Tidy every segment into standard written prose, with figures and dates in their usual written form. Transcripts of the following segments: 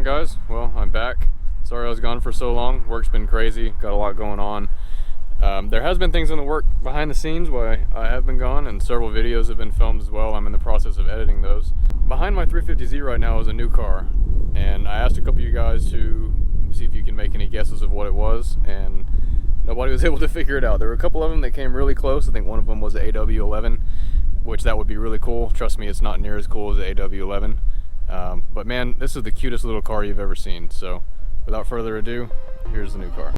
on, guys? Well, I'm back. Sorry I was gone for so long. Work's been crazy, got a lot going on. There has been things in the work behind the scenes while I have been gone, and several videos have been filmed as well. I'm in the process of editing those. Behind my 350Z right now is a new car, and I asked a couple of you guys to see if you can make any guesses of what it was, and nobody was able to figure it out. There were a couple of them that came really close. I think one of them was the AW11, which that would be really cool. Trust me, it's not near as cool as the AW11. But man, this is the cutest little car you've ever seen. So without further ado, here's the new car.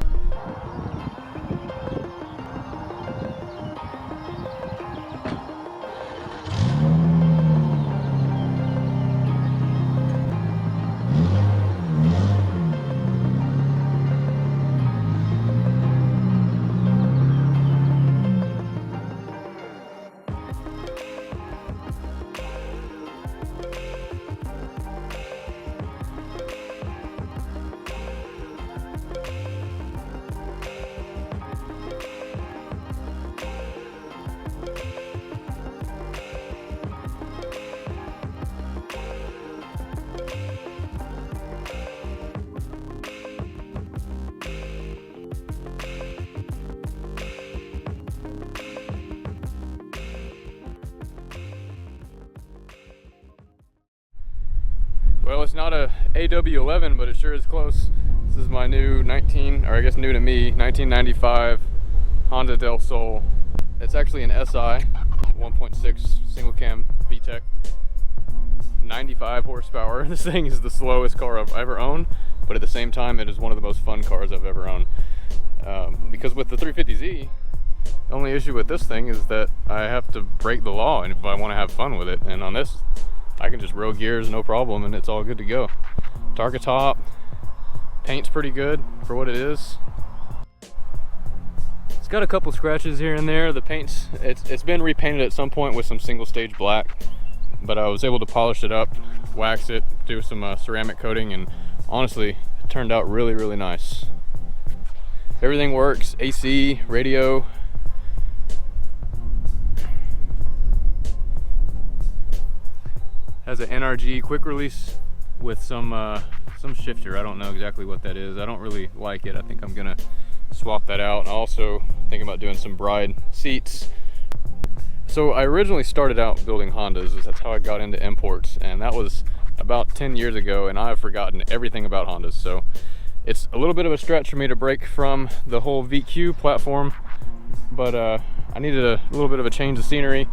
Well, it's not a AW11, but it sure is close. This is my new new to me, 1995 Honda Del Sol. It's actually an SI, 1.6 single cam VTEC, 95 horsepower. This thing is the slowest car I've ever owned, but at the same time, it is one of the most fun cars I've ever owned. Because with the 350Z, the only issue with this thing is that I have to break the law and if I want to have fun with it. And on this, I can just roll gears, no problem, and it's all good to go. Targa top, paint's pretty good for what it is. It's got a couple scratches here and there. The paint's, it's been repainted at some point with some single stage black, but I was able to polish it up, wax it, do some ceramic coating, and honestly, it turned out really, really nice. Everything works, AC, radio. Has an NRG quick release with some shifter. I don't know exactly what that is. I don't really like it. I think I'm gonna swap that out. Also thinking about doing some bride seats. So I originally started out building Hondas. That's how I got into imports, and that was about 10 years ago, and I've forgotten everything about Hondas. So it's a little bit of a stretch for me to break from the whole VQ platform, but I needed a little bit of a change of scenery.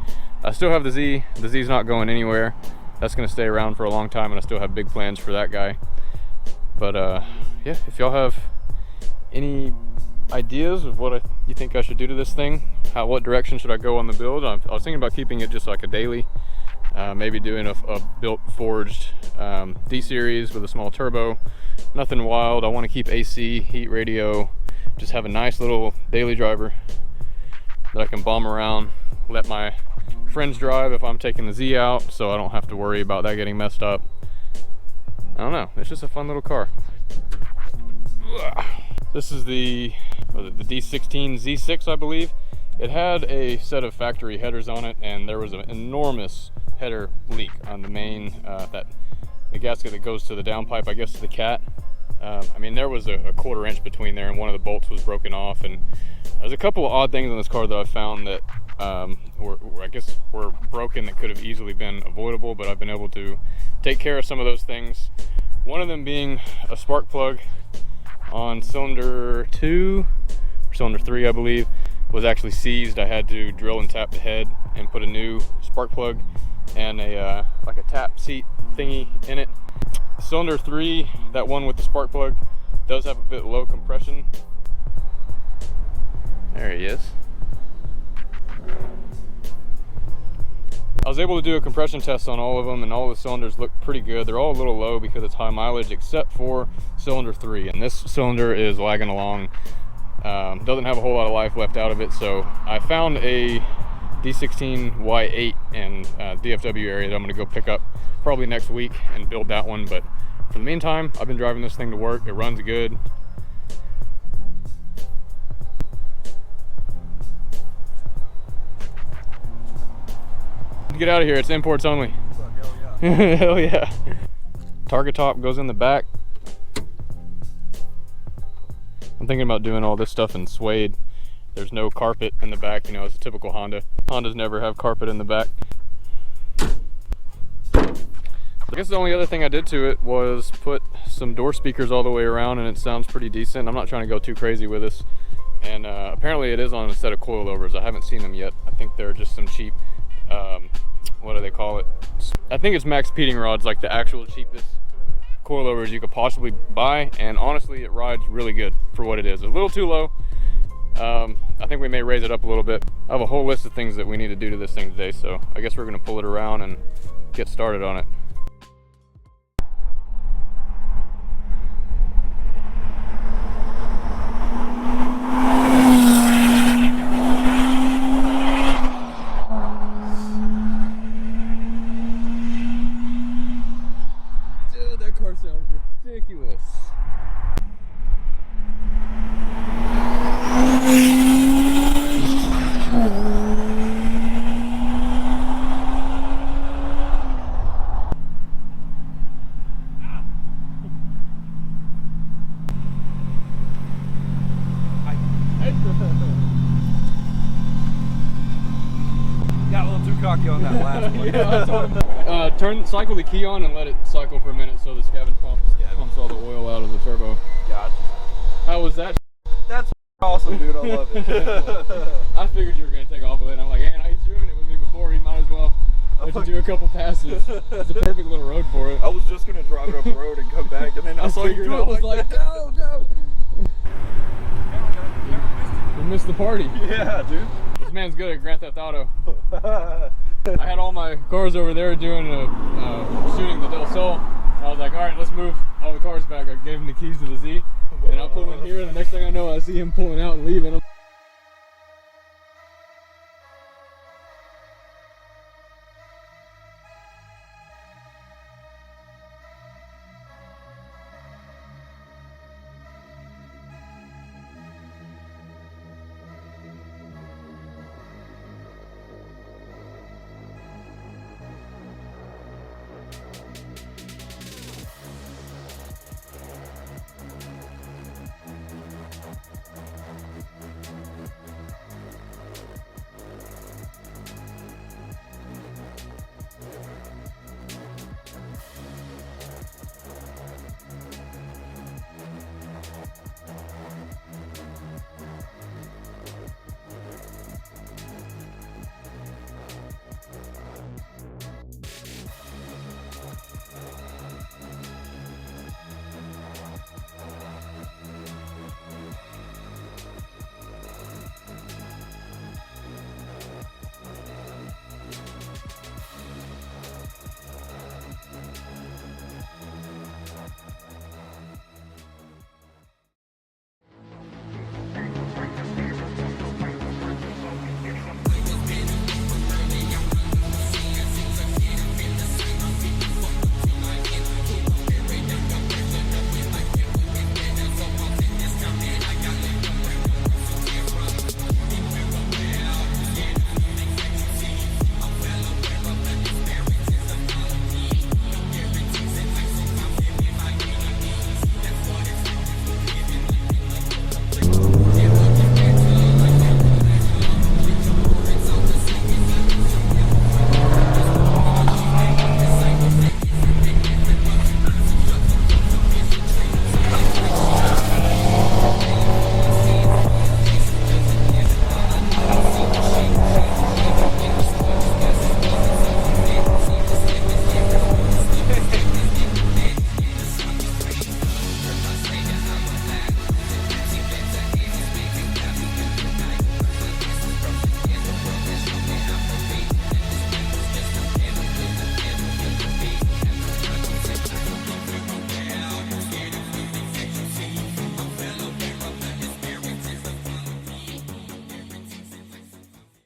I still have the Z. The Z's not going anywhere. That's gonna stay around for a long time, and I still have big plans for that guy. But yeah, if y'all have any ideas of what you think I should do to this thing, what direction should I go on the build? I was thinking about keeping it just like a daily, maybe doing a built forged D-series with a small turbo. Nothing wild. I want to keep AC, heat radio, just have a nice little daily driver that I can bomb around, let my friends drive if I'm taking the Z out, so I don't have to worry about that getting messed up. I don't know, it's just a fun little car. This is the D16 Z6, I believe. It had a set of factory headers on it, and there was an enormous header leak on the main, the gasket that goes to the downpipe, I guess, to the cat. I mean, there was a 1/4 inch between there, and one of the bolts was broken off, and there's a couple of odd things on this car that I found that were broken that could have easily been avoidable, but I've been able to take care of some of those things. One of them being a spark plug on cylinder 2 or cylinder 3, I believe, was actually seized. I had to drill and tap the head and put a new spark plug and like a tap seat thingy in it. Cylinder 3, that one with the spark plug, does have a bit low compression. There he is. I was able to do a compression test on all of them, and all the cylinders look pretty good. They're all a little low because it's high mileage, except for cylinder 3, and this cylinder is lagging along. Doesn't have a whole lot of life left out of it, so I found a D16 Y8 in DFW area that I'm going to go pick up probably next week and build that one. But for the meantime, I've been driving this thing to work. It runs good. Get out of here, it's imports only. Hell yeah. Hell yeah. Targa top goes in the back. thinking about doing all this stuff in suede. There's no carpet in the back, you know, it's a typical Honda. Hondas never have carpet in the back. I guess the only other thing I did to it was put some door speakers all the way around, and it sounds pretty decent. I'm not trying to go too crazy with this. And apparently it is on a set of coilovers. I haven't seen them yet. I think they're just some cheap, what do they call it? I think it's max speeding rods, like the actual cheapest coilovers you could possibly buy. And honestly, it rides really good for what it is. It's a little too low. I think we may raise it up a little bit. I have a whole list of things that we need to do to this thing today, so I guess we're gonna pull it around and get started on it. Dude, that car sounds ridiculous. Got a little too cocky on that last one. Cycle the key on and let it cycle for a minute so the scavenge pumps all the oil out of the turbo. Gotcha. How was that? That's awesome, dude. I love it. I figured you were going to take off with it. I'm like, hey, he's driven it with me before. He might as well let you do a couple passes. It's a perfect little road for it. I was just going to drive it up the road and come back, and then I saw you do it. I was like, go, go. You missed the party. Yeah, dude. This man's good at Grand Theft Auto. I had all my cars over there doing shooting the Del Sol. I was like, all right, let's move all the cars back. I gave him the keys to the Z, and I pull in here, and the next thing I know, I see him pulling out and leaving.